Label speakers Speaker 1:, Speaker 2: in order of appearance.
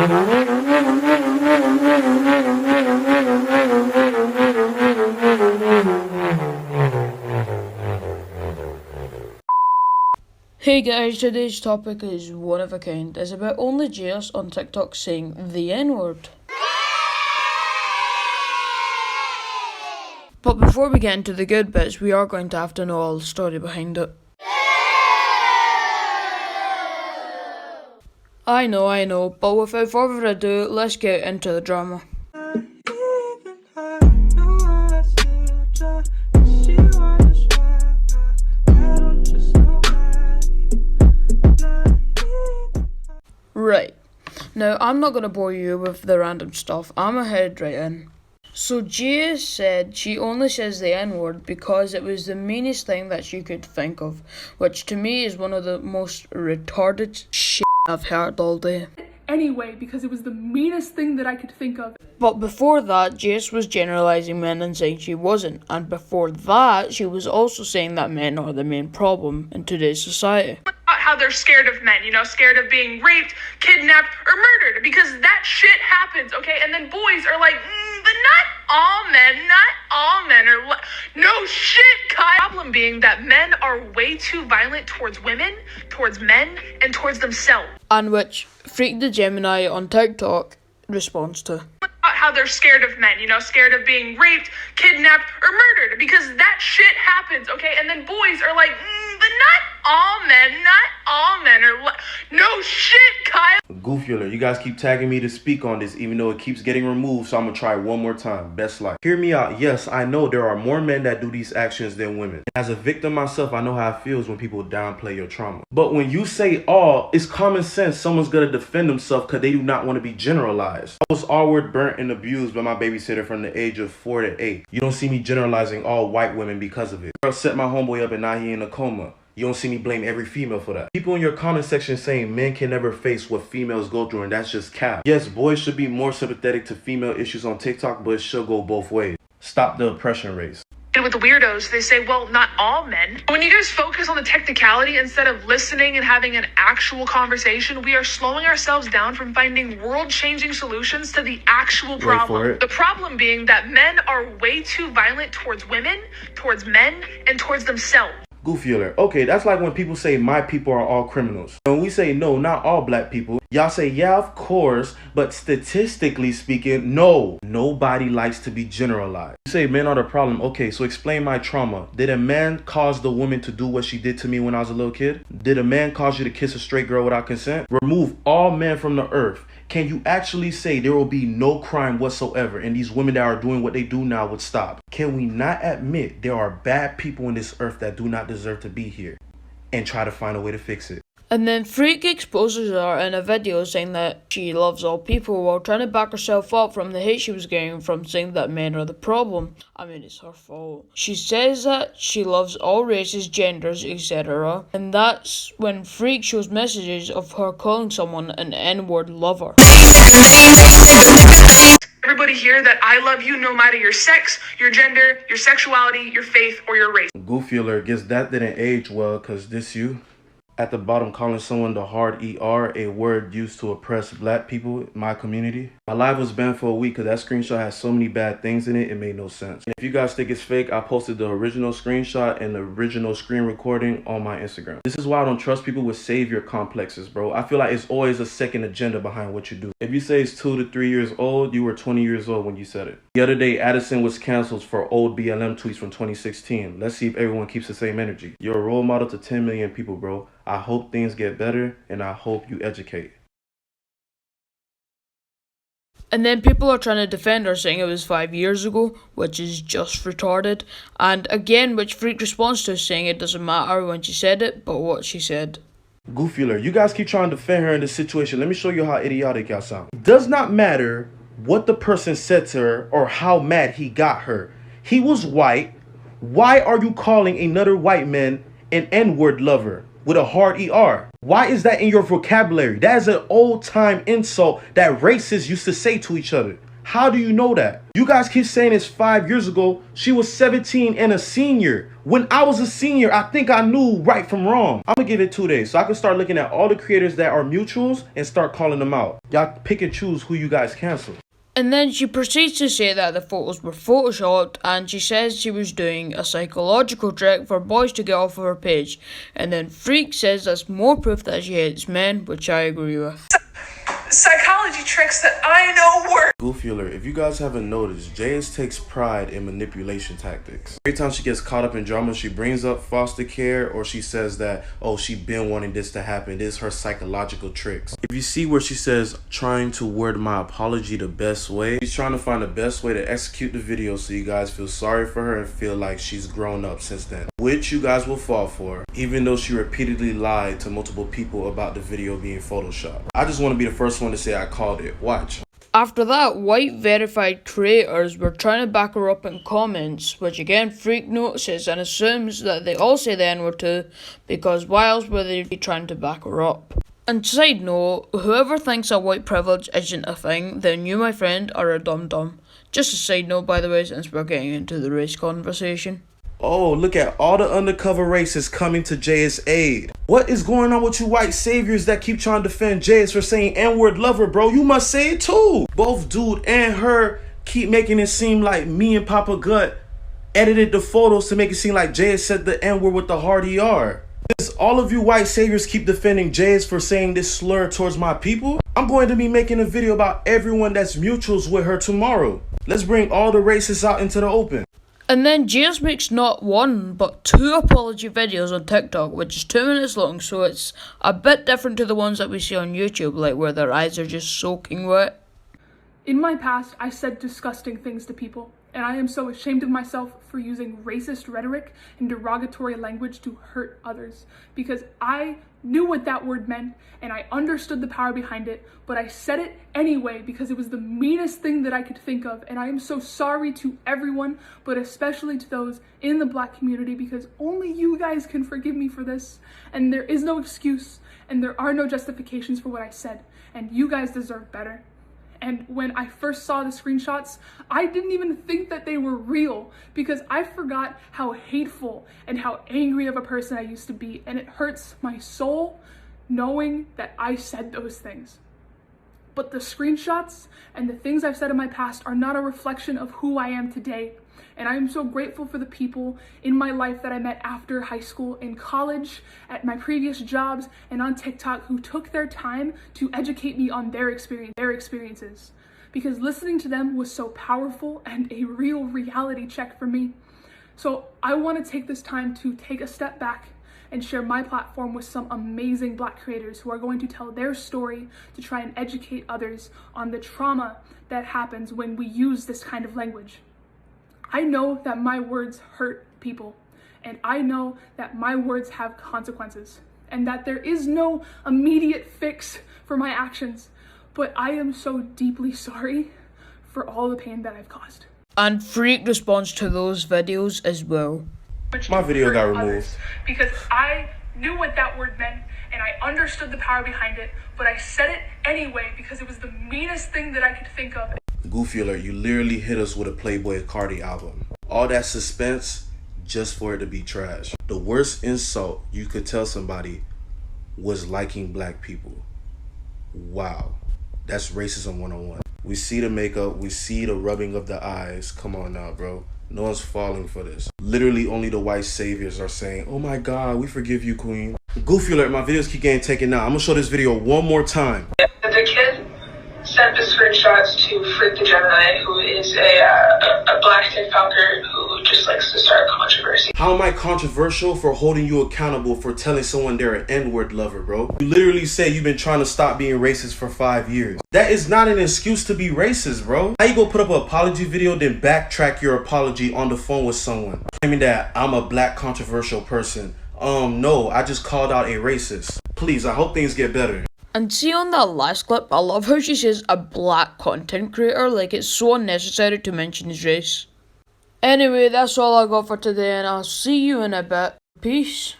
Speaker 1: Hey guys, today's topic is one of a kind. It's about onlyjayus on TikTok saying the N-word. But before we get into the good bits, we are going to have to know all the story behind it. I know, but without further ado, let's get into the drama. Right, now I'm not going to bore you with the random stuff, I'm going to head right in. So Jayus said she only says the N-word because it was the meanest thing that she could think of, which to me is one of the most retarded shit I've heard all day.
Speaker 2: Anyway, because it was the meanest thing that I could think of.
Speaker 1: But before that, Jayus was generalising men and saying she wasn't, and before that, she was also saying that men are the main problem in today's society.
Speaker 3: How they're scared of men, scared of being raped, kidnapped, or murdered, because that shit happens, okay? And then boys are like, but not all men are no shit, Kyle. Problem being that men are way too violent towards women, towards men, and towards themselves.
Speaker 1: And which Freak the Gemini on TikTok responds to.
Speaker 3: How they're scared of men, scared of being raped, kidnapped, or murdered, because that shit happens, okay? And then boys are like, but not all men are no shit, Kyle.
Speaker 4: Goofular, you guys keep tagging me to speak on this, even though it keeps getting removed, so I'm gonna try one more time. Best luck. Hear me out. Yes, I know there are more men that do these actions than women. As a victim myself, I know how it feels when people downplay your trauma. But when you say all, it's common sense someone's gonna defend themselves because they do not want to be generalized. I was all-word burnt and abused by my babysitter from the age of 4 to 8. You don't see me generalizing all white women because of it. Girl set my homeboy up and now he in a coma. You don't see me blame every female for that. People in your comment section saying men can never face what females go through, and that's just cap. Yes, boys should be more sympathetic to female issues on TikTok, but it should go both ways. Stop the oppression race.
Speaker 3: And with the weirdos, they say, well, not all men. When you guys focus on the technicality instead of listening and having an actual conversation, we are slowing ourselves down from finding world-changing solutions to the actual problem. The problem being that men are way too violent towards women, towards men, and towards themselves.
Speaker 4: Goofular. Okay, that's like when people say my people are all criminals. When we say no, not all black people, y'all say yeah, of course, but statistically speaking, no. Nobody likes to be generalized. You say men are the problem. Okay, so explain my trauma. Did a man cause the woman to do what she did to me when I was a little kid? Did a man cause you to kiss a straight girl without consent? Remove all men from the earth. Can you actually say there will be no crime whatsoever and these women that are doing what they do now would stop? Can we not admit there are bad people in this earth that do not deserve to be here and try to find a way to fix it?
Speaker 1: And then Freak exposes her in a video saying that she loves all people while trying to back herself up from the hate she was getting from saying that men are the problem. I mean, it's her fault. She says that she loves all races, genders, etc. And that's when Freak shows messages of her calling someone an N-word lover.
Speaker 3: Everybody here that I love you no matter your sex, your gender, your sexuality, your faith, or your race.
Speaker 4: Goofular, guess that didn't age well, cause this you. At the bottom, calling someone the hard ER, a word used to oppress black people in my community. My live was banned for a week because that screenshot has so many bad things in it, it made no sense. And if you guys think it's fake, I posted the original screenshot and the original screen recording on my Instagram. This is why I don't trust people with savior complexes, bro. I feel like it's always a second agenda behind what you do. If you say it's 2 to 3 years old, you were 20 years old when you said it. The other day, Addison was canceled for old BLM tweets from 2016. Let's see if everyone keeps the same energy. You're a role model to 10 million people, bro. I hope things get better, and I hope you educate.
Speaker 1: And then people are trying to defend her, saying it was 5 years ago, which is just retarded. And again, which Freak responds to, saying it doesn't matter when she said it, but what she said.
Speaker 4: Goofular, you guys keep trying to defend her in this situation. Let me show you how idiotic y'all sound. It does not matter what the person said to her or how mad he got her. He was white. Why are you calling another white man an N-word lover with a hard ER? Why is that in your vocabulary? That is an old-time insult that racists used to say to each other. How do you know that? You guys keep saying it's 5 years ago. She was 17 and a senior. When I was a senior, I think I knew right from wrong. I'm gonna give it 2 days so I can start looking at all the creators that are mutuals and start calling them out. Y'all pick and choose who you guys cancel.
Speaker 1: And then she proceeds to say that the photos were photoshopped, and she says she was doing a psychological trick for boys to get off of her page. And then Freak says that's more proof that she hates men, which I agree with.
Speaker 3: Psychology tricks that I know work.
Speaker 4: Goofy alert, if you guys haven't noticed, Jayus takes pride in manipulation tactics. Every time she gets caught up in drama, she brings up foster care, or she says that, oh, she been wanting this to happen. This is her psychological tricks. If you see where she says, trying to word my apology the best way, she's trying to find the best way to execute the video so you guys feel sorry for her and feel like she's grown up since then. Which you guys will fall for, even though she repeatedly lied to multiple people about the video being photoshopped. I just want to be the first one to say I called it. Watch.
Speaker 1: After that, white verified creators were trying to back her up in comments, which again Freak notices and assumes that they all say the N-word too, because why else would they be trying to back her up? And side note, whoever thinks that white privilege isn't a thing, then you, my friend, are a dum-dum. Just a side note, by the way, since we're getting into the race conversation.
Speaker 4: Oh, look at all the undercover racists coming to Jayus' aid. What is going on with you white saviors that keep trying to defend Jayus for saying N-word lover, bro? You must say it too. Both dude and her keep making it seem like me and Papa Gut edited the photos to make it seem like Jayus said the N-word with the hard ER. Since all of you white saviors keep defending Jayus for saying this slur towards my people, I'm going to be making a video about everyone that's mutuals with her tomorrow. Let's bring all the racists out into the open.
Speaker 1: And then Jayus makes not one, but 2 apology videos on TikTok, which is 2 minutes long, so it's a bit different to the ones that we see on YouTube, like where their eyes are just soaking wet.
Speaker 2: In my past, I said disgusting things to people, and I am so ashamed of myself for using racist rhetoric and derogatory language to hurt others, because I knew what that word meant, and I understood the power behind it, but I said it anyway because it was the meanest thing that I could think of, and I am so sorry to everyone, but especially to those in the Black community, because only you guys can forgive me for this, and there is no excuse, and there are no justifications for what I said, and you guys deserve better. And when I first saw the screenshots, I didn't even think that they were real because I forgot how hateful and how angry of a person I used to be. And it hurts my soul knowing that I said those things. But the screenshots and the things I've said in my past are not a reflection of who I am today. And I am so grateful for the people in my life that I met after high school, in college, at my previous jobs, and on TikTok who took their time to educate me on their experiences. Because listening to them was so powerful and a real reality check for me. So I want to take this time to take a step back and share my platform with some amazing Black creators who are going to tell their story to try and educate others on the trauma that happens when we use this kind of language. I know that my words hurt people, and I know that my words have consequences, and that there is no immediate fix for my actions, but I am so deeply sorry for all the pain that I've caused.
Speaker 1: And Freak responds to those videos as well.
Speaker 4: My video got removed.
Speaker 2: Because I knew what that word meant, and I understood the power behind it, but I said it anyway because it was the meanest thing that I could think of.
Speaker 4: Goofy alert, you literally hit us with a Playboy Cardi album. All that suspense just for it to be trash. The worst insult you could tell somebody was liking Black people. Wow. That's racism 101. We see the makeup, we see the rubbing of the eyes. Come on now, bro. No one's falling for this. Literally only the white saviors are saying, oh my God, we forgive you, queen. Goofy alert, my videos keep getting taken out. I'm gonna show this video one more time.
Speaker 5: The kid sent the screenshots to Freak the Gemini, who is a Black TikToker who just likes to start controversy.
Speaker 4: How am I controversial for holding you accountable for telling someone they're an N-word lover, bro? You literally say you've been trying to stop being racist for 5 years. That is not an excuse to be racist, bro. How you gonna put up an apology video, then backtrack your apology on the phone with someone, claiming that I'm a Black controversial person? No, I just called out a racist. Please, I hope things get better.
Speaker 1: And see on that last clip, I love how she says a Black content creator, like it's so unnecessary to mention his race. Anyway, that's all I got for today, and I'll see you in a bit. Peace.